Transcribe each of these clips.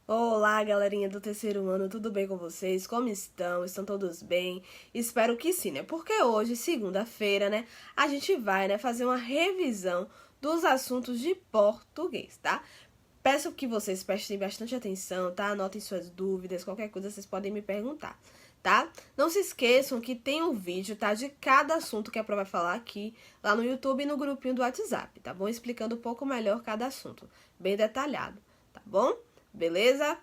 Olá, galerinha do terceiro ano, tudo bem com vocês? Como estão? Estão todos bem? Espero que sim, né? Porque hoje, segunda-feira, né, a gente vai, né, fazer uma revisão dos assuntos de português, tá? Peço que vocês prestem bastante atenção, tá? Anotem suas dúvidas, qualquer coisa vocês podem me perguntar, tá? Não se esqueçam que tem um vídeo, tá? De cada assunto que a Pro vai falar aqui, lá no YouTube e no grupinho do WhatsApp, tá bom? Explicando um pouco melhor cada assunto, bem detalhado, tá bom? Beleza?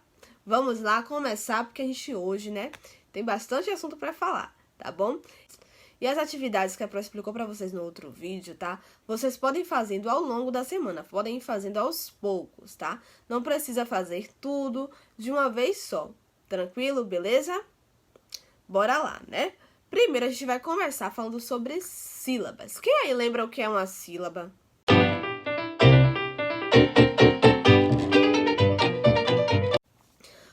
Vamos lá começar, porque a gente hoje, né, tem bastante assunto para falar, tá bom? E as atividades que a Pro explicou para vocês no outro vídeo, tá? Vocês podem ir fazendo ao longo da semana, podem ir fazendo aos poucos, tá? Não precisa fazer tudo de uma vez só, tranquilo? Beleza? Bora lá, né? Primeiro a gente vai começar falando sobre sílabas. Quem aí lembra o que é uma sílaba?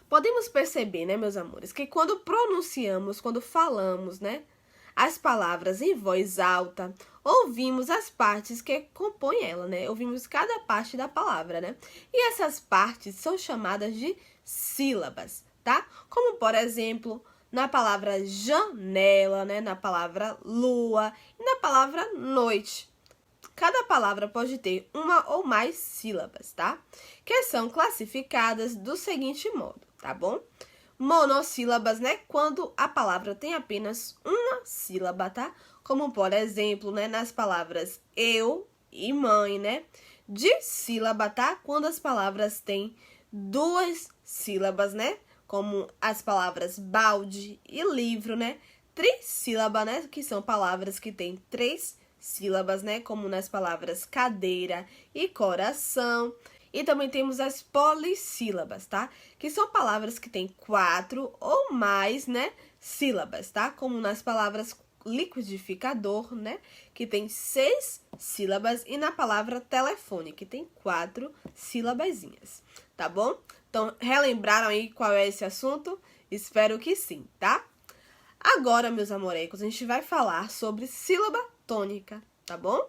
Podemos perceber, né, meus amores, que quando pronunciamos, quando falamos, né, as palavras em voz alta, ouvimos as partes que compõem ela, né? Ouvimos cada parte da palavra, né? E essas partes são chamadas de sílabas, tá? Como, por exemplo, na palavra janela, né, na palavra lua e na palavra noite. Cada palavra pode ter uma ou mais sílabas, tá? Que são classificadas do seguinte modo, tá bom? Monossílabas, né? Quando a palavra tem apenas uma sílaba, tá? Como, por exemplo, né, nas palavras eu e mãe, né? Dissílaba, tá? Quando as palavras têm duas sílabas, né? Como as palavras balde e livro, né? Trissílaba, né? Que são palavras que têm três sílabas, né? Como nas palavras cadeira e coração. E também temos as polissílabas, tá? Que são palavras que têm 4 ou mais, né, sílabas, tá? Como nas palavras liquidificador, né? Que tem 6 sílabas. E na palavra telefone, que tem 4 sílabazinhas, tá bom? Então, relembraram aí qual é esse assunto? Espero que sim, tá? Agora, meus amorecos, a gente vai falar sobre sílaba tônica, tá bom?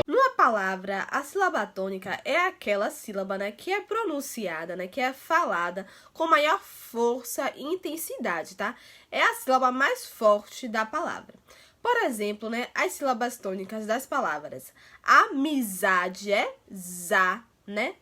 Numa palavra, a sílaba tônica é aquela sílaba, né, que é pronunciada, né, que é falada com maior força e intensidade, tá? É a sílaba mais forte da palavra. Por exemplo, né, as sílabas tônicas das palavras amizade é za, né?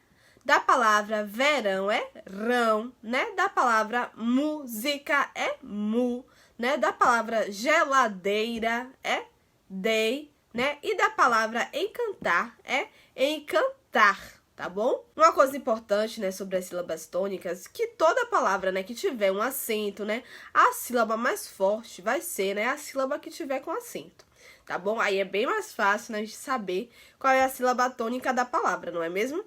Da palavra verão é rão, né? Da palavra música é mu, né? Da palavra geladeira é dei, né? E da palavra encantar é encantar, tá bom? Uma coisa importante, né, sobre as sílabas tônicas, que toda palavra, né, que tiver um acento, né, a sílaba mais forte vai ser, né, a sílaba que tiver com acento, tá bom? Aí é bem mais fácil, né, de saber qual é a sílaba tônica da palavra, não é mesmo?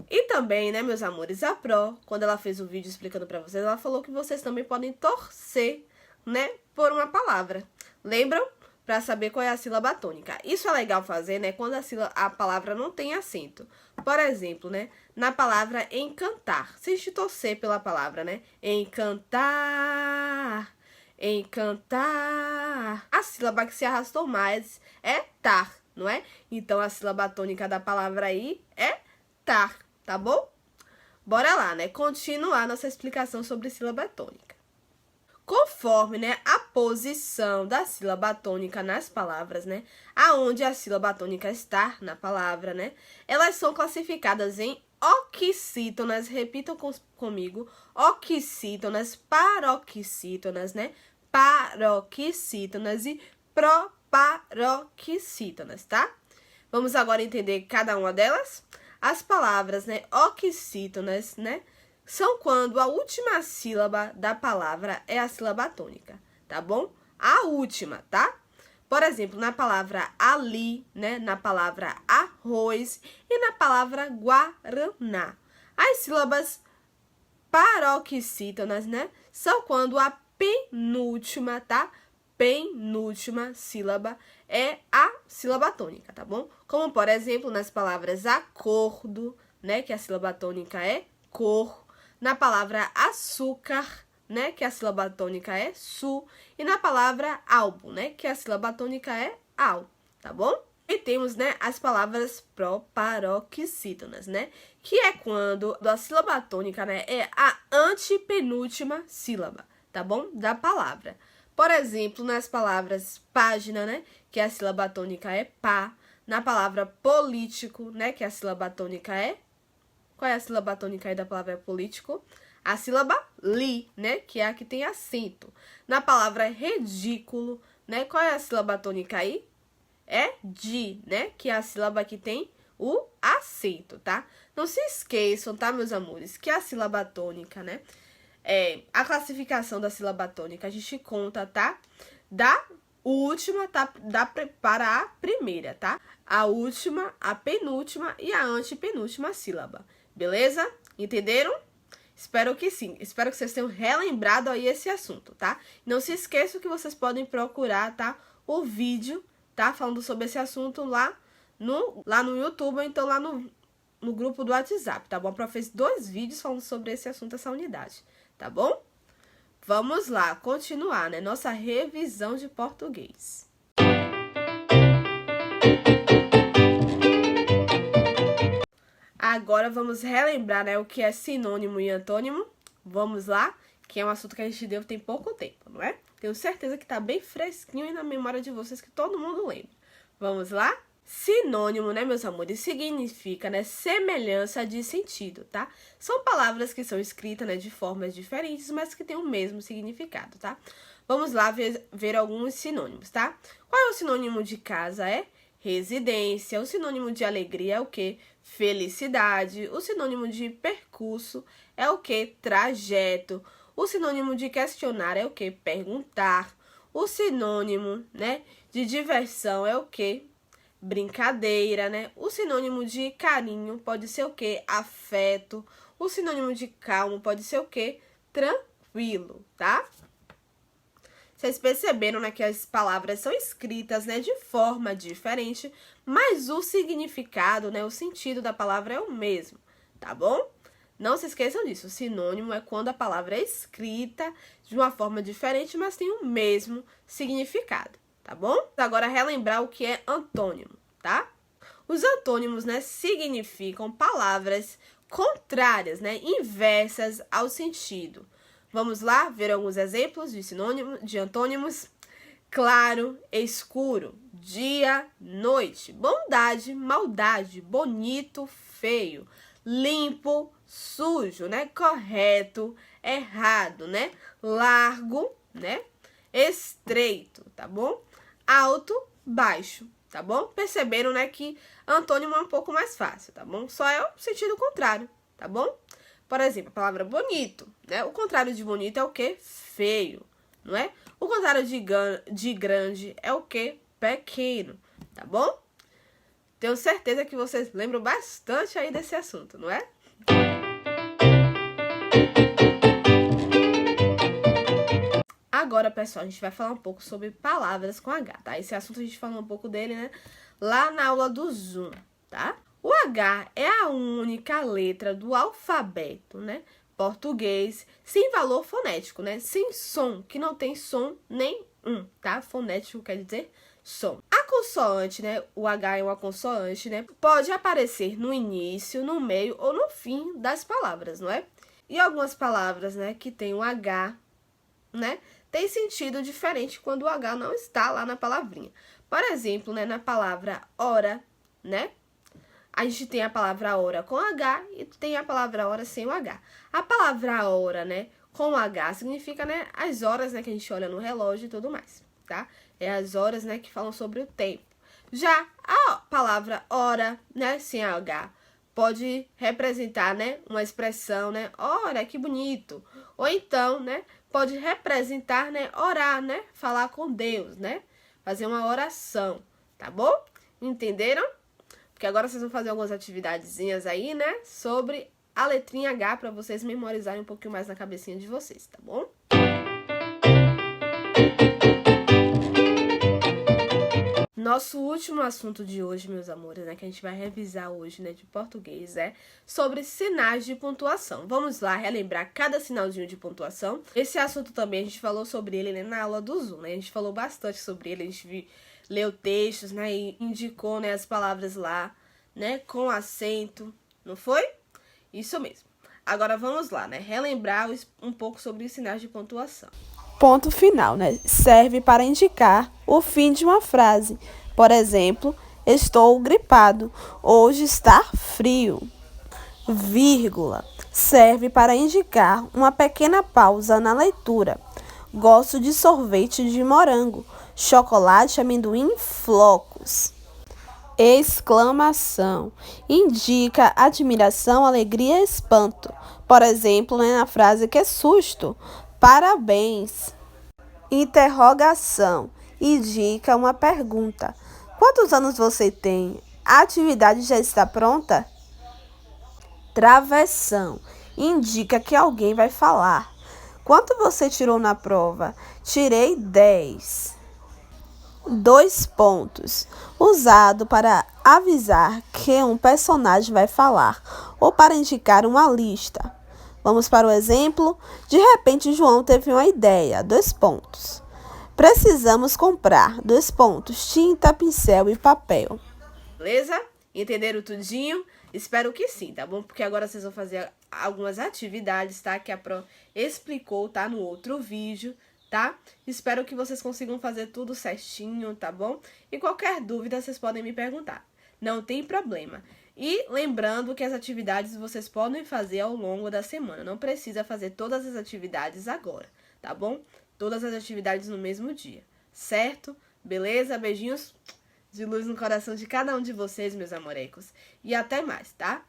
E também, né, meus amores, a Pro, quando ela fez o vídeo explicando pra vocês, ela falou que vocês também podem torcer, né, por uma palavra. Lembram? Pra saber qual é a sílaba tônica. Isso é legal fazer, né, quando a palavra não tem acento. Por exemplo, né, na palavra encantar. Se a gente torcer pela palavra, né, encantar, encantar. A sílaba que se arrastou mais é tar, não é? Então, a sílaba tônica da palavra aí é tar. Tá bom? Bora lá, né? Continuar nossa explicação sobre sílaba tônica. Conforme, né, a posição da sílaba tônica nas palavras, né, aonde a sílaba tônica está na palavra, né, elas são classificadas em oxítonas, repitam comigo, oxítonas, paroxítonas, né, paroxítonas e proparoxítonas, tá? Vamos agora entender cada uma delas? As palavras, né, oxítonas, né, são quando a última sílaba da palavra é a sílaba tônica, tá bom? A última, tá? Por exemplo, na palavra ali, né, na palavra arroz e na palavra guaraná. As sílabas paroxítonas, né, são quando a penúltima, tá? Penúltima sílaba é a sílaba tônica, tá bom? Como, por exemplo, nas palavras acordo, né, que a sílaba tônica é cor. Na palavra açúcar, né, que a sílaba tônica é su. E na palavra álbum, né, que a sílaba tônica é al, tá bom? E temos, né, as palavras proparoxítonas, né? Que é quando a sílaba tônica, né, é a antepenúltima sílaba, tá bom? Da palavra. Por exemplo, nas palavras página, né, que a sílaba tônica é pá. Na palavra político, né, que a sílaba tônica é... Qual é a sílaba tônica aí da palavra político? A sílaba li, né, que é a que tem acento. Na palavra ridículo, né, qual é a sílaba tônica aí? É di, né? Que é a sílaba que tem o acento, tá? Não se esqueçam, tá, meus amores? Que a sílaba tônica, né? A classificação da sílaba tônica a gente conta, tá? Da última, tá? Para a primeira, tá? A última, a penúltima e a antepenúltima sílaba. Beleza? Entenderam? Espero que sim. Espero que vocês tenham relembrado aí esse assunto, tá? Não se esqueçam que vocês podem procurar, tá? O vídeo, tá? Falando sobre esse assunto lá no YouTube ou então lá no grupo do WhatsApp, tá bom? A prof fez 2 vídeos falando sobre esse assunto, essa unidade, tá bom? Vamos lá, continuar, né? Nossa revisão de português. Agora vamos relembrar, né, o que é sinônimo e antônimo. Vamos lá, que é um assunto que a gente deu tem pouco tempo, não é? Tenho certeza que tá bem fresquinho aí na memória de vocês, que todo mundo lembra. Vamos lá? Sinônimo, né, meus amores, significa, né, semelhança de sentido, tá? São palavras que são escritas, né, de formas diferentes, mas que têm o mesmo significado, tá? Vamos lá ver alguns sinônimos, tá? Qual é o sinônimo de casa? É residência. O sinônimo de alegria é o quê? Felicidade. O sinônimo de percurso é o quê? Trajeto. O sinônimo de questionar é o quê? Perguntar. O sinônimo, né, de diversão é o quê? Brincadeira, né? O sinônimo de carinho pode ser o quê? Afeto. O sinônimo de calmo pode ser o quê? Tranquilo, tá? Vocês perceberam, né, que as palavras são escritas, né, de forma diferente, mas o significado, né, o sentido da palavra é o mesmo, tá bom? Não se esqueçam disso, o sinônimo é quando a palavra é escrita de uma forma diferente, mas tem o mesmo significado, tá bom? Agora, relembrar o que é antônimo, tá? Os antônimos, né, significam palavras contrárias, né, inversas ao sentido. Vamos lá ver alguns exemplos de sinônimos, de antônimos. Claro, escuro, dia, noite, bondade, maldade, bonito, feio, limpo, sujo, né? Correto, errado, né? Largo, né? Estreito, tá bom? Alto, baixo, tá bom? Perceberam, né, que antônimo é um pouco mais fácil, tá bom? Só é o sentido contrário, tá bom? Por exemplo, a palavra bonito, né? O contrário de bonito é o quê? Feio, não é? O contrário de grande é o quê? Pequeno, tá bom? Tenho certeza que vocês lembram bastante aí desse assunto, não é? Agora, pessoal, a gente vai falar um pouco sobre palavras com H, tá? Esse assunto a gente falou um pouco dele, né? Lá na aula do Zoom, tá? O H é a única letra do alfabeto, né, português, sem valor fonético, né, sem som, que não tem som nenhum, tá? Fonético quer dizer som. A consoante, né, o H é uma consoante, né, pode aparecer no início, no meio ou no fim das palavras, não é? E algumas palavras, né, que tem o H, né, tem sentido diferente quando o H não está lá na palavrinha. Por exemplo, né, na palavra hora, né, a gente tem a palavra hora com H e tem a palavra hora sem o H. A palavra hora, né, com H significa, né, as horas, né, que a gente olha no relógio e tudo mais, tá? É as horas, né, que falam sobre o tempo. Já a palavra hora, né, sem H, pode representar, né, uma expressão, né, ora, que bonito. Ou então, né, pode representar, né, orar, né, falar com Deus, né, fazer uma oração, tá bom? Entenderam? Porque agora vocês vão fazer algumas atividadezinhas aí, né, sobre a letrinha H para vocês memorizarem um pouquinho mais na cabecinha de vocês, tá bom? Nosso último assunto de hoje, meus amores, né, que a gente vai revisar hoje, né, de português, é sobre sinais de pontuação. Vamos lá relembrar cada sinalzinho de pontuação. Esse assunto também a gente falou sobre ele, né, na aula do Zoom, né? A gente falou bastante sobre ele, a gente leu textos, né, e indicou, né, as palavras lá, né, com acento, não foi? Isso mesmo. Agora vamos lá, né, relembrar um pouco sobre os sinais de pontuação. Ponto final, né? Serve para indicar o fim de uma frase. Por exemplo, estou gripado. Hoje está frio. Vírgula. Serve para indicar uma pequena pausa na leitura. Gosto de sorvete de morango, chocolate, amendoim, flocos. Exclamação. Indica admiração, alegria e espanto. Por exemplo, né, na frase que susto. Parabéns. Interrogação. Indica uma pergunta. Quantos anos você tem? A atividade já está pronta? Travessão. Indica que alguém vai falar. Quanto você tirou na prova? Tirei 10. 2 pontos. Usado para avisar que um personagem vai falar ou para indicar uma lista. Vamos para o exemplo. De repente, João teve uma ideia. 2 pontos. Precisamos comprar. 2 pontos. Tinta, pincel e papel. Beleza? Entenderam tudinho? Espero que sim, tá bom? Porque agora vocês vão fazer algumas atividades, tá? Que a Pro explicou, tá? No outro vídeo, tá? Espero que vocês consigam fazer tudo certinho, tá bom? E qualquer dúvida, vocês podem me perguntar. Não tem problema. E lembrando que as atividades vocês podem fazer ao longo da semana. Não precisa fazer todas as atividades agora, tá bom? Todas as atividades no mesmo dia, certo? Beleza? Beijinhos de luz no coração de cada um de vocês, meus amorecos. E até mais, tá?